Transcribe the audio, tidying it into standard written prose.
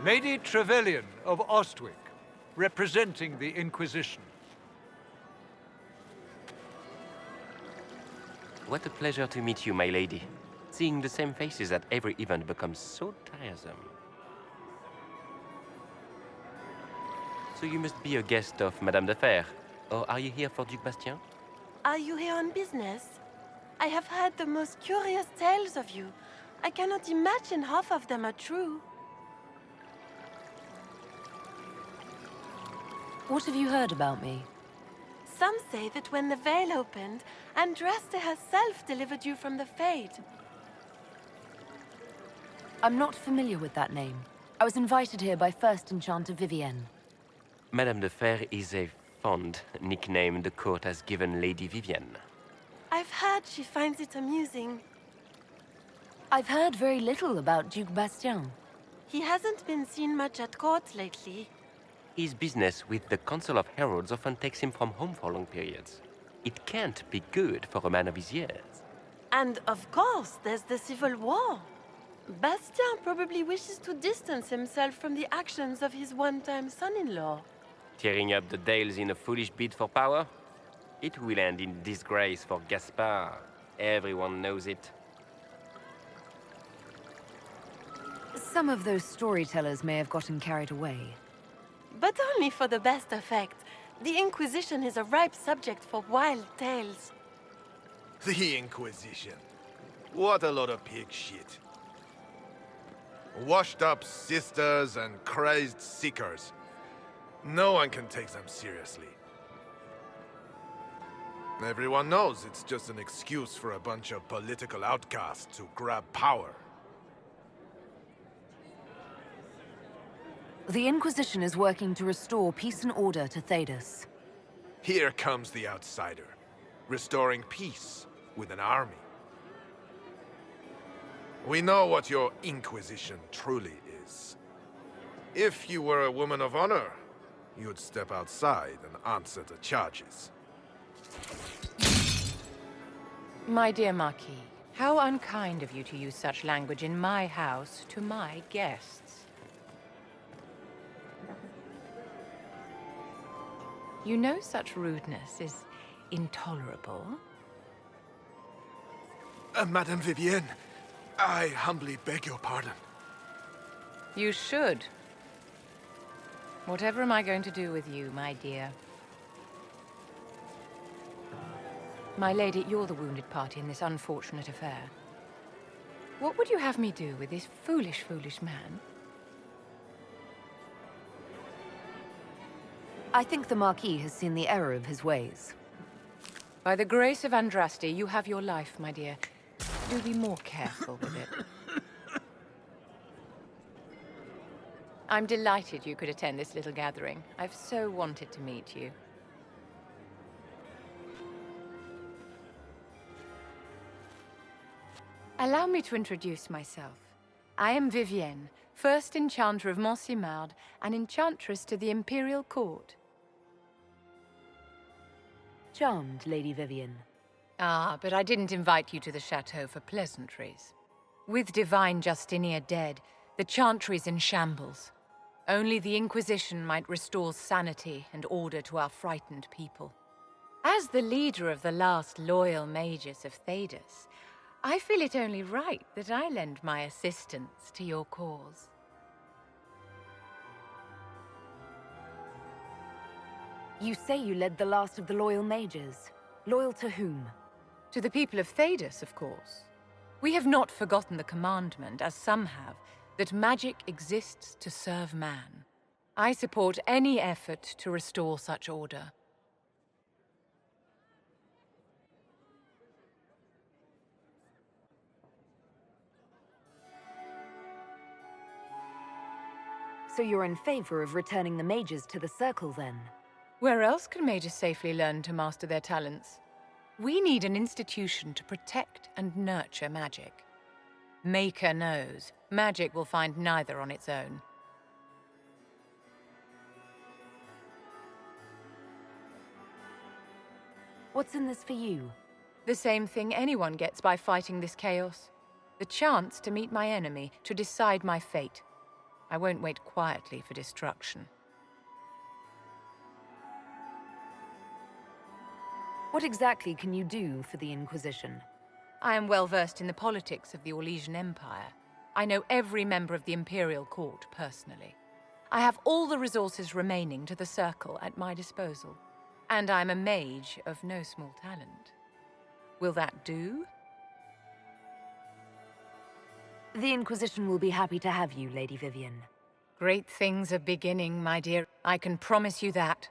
Lady Trevelyan of Ostwick, representing the Inquisition. What a pleasure to meet you, my lady. Seeing the same faces at every event becomes so tiresome. So you must be a guest of Madame de Fer, or are you here for Duc Bastien? Are you here on business? I have heard the most curious tales of you. I cannot imagine half of them are true. What have you heard about me? Some say that when the veil opened, Andraste herself delivered you from the Fade. I'm not familiar with that name. I was invited here by first Enchanter Vivienne. Madame de Fer is a fond nickname the court has given Lady Vivienne. I've heard she finds it amusing. I've heard very little about Duc Bastien. He hasn't been seen much at court lately. His business with the Council of Heralds often takes him from home for long periods. It can't be good for a man of his years. And of course, there's the Civil War. Bastien probably wishes to distance himself from the actions of his one-time son-in-law. Tearing up the Dales in a foolish bid for power? It will end in disgrace for Gaspard. Everyone knows it. Some of those storytellers may have gotten carried away. But only for the best effect. The Inquisition is a ripe subject for wild tales. The Inquisition. What a lot of pig shit. Washed-up sisters and crazed seekers. No one can take them seriously. Everyone knows it's just an excuse for a bunch of political outcasts to grab power. The Inquisition is working to restore peace and order to Thedas. Here comes the outsider, restoring peace with an army. We know what your Inquisition truly is. If you were a woman of honor, you'd step outside and answer the charges. My dear Marquis, how unkind of you to use such language in my house to my guests. You know such rudeness is intolerable. Madame Vivienne, I humbly beg your pardon. You should. Whatever am I going to do with you, my dear? My lady, you're the wounded party in this unfortunate affair. What would you have me do with this foolish, foolish man? I think the Marquis has seen the error of his ways. By the grace of Andraste, you have your life, my dear. Do be more careful with it. I'm delighted you could attend this little gathering. I've so wanted to meet you. Allow me to introduce myself. I am Vivienne, first Enchanter of Montsimard and Enchantress to the Imperial Court. Charmed, Lady Vivienne. Ah, but I didn't invite you to the chateau for pleasantries. With Divine Justinia dead, the Chantry's in shambles. Only the Inquisition might restore sanity and order to our frightened people. As the leader of the last loyal mages of Thedas, I feel it only right that I lend my assistance to your cause. You say you led the last of the loyal mages. Loyal to whom? To the people of Thedas, of course. We have not forgotten the commandment, as some have, that magic exists to serve man. I support any effort to restore such order. So you're in favor of returning the mages to the Circle, then? Where else can mages safely learn to master their talents? We need an institution to protect and nurture magic. Maker knows, magic will find neither on its own. What's in this for you? The same thing anyone gets by fighting this chaos. The chance to meet my enemy, to decide my fate. I won't wait quietly for destruction. What exactly can you do for the Inquisition? I am well versed in the politics of the Orlesian Empire. I know every member of the Imperial Court personally. I have all the resources remaining to the Circle at my disposal. And I'm a mage of no small talent. Will that do? The Inquisition will be happy to have you, Lady Vivienne. Great things are beginning, my dear. I can promise you that.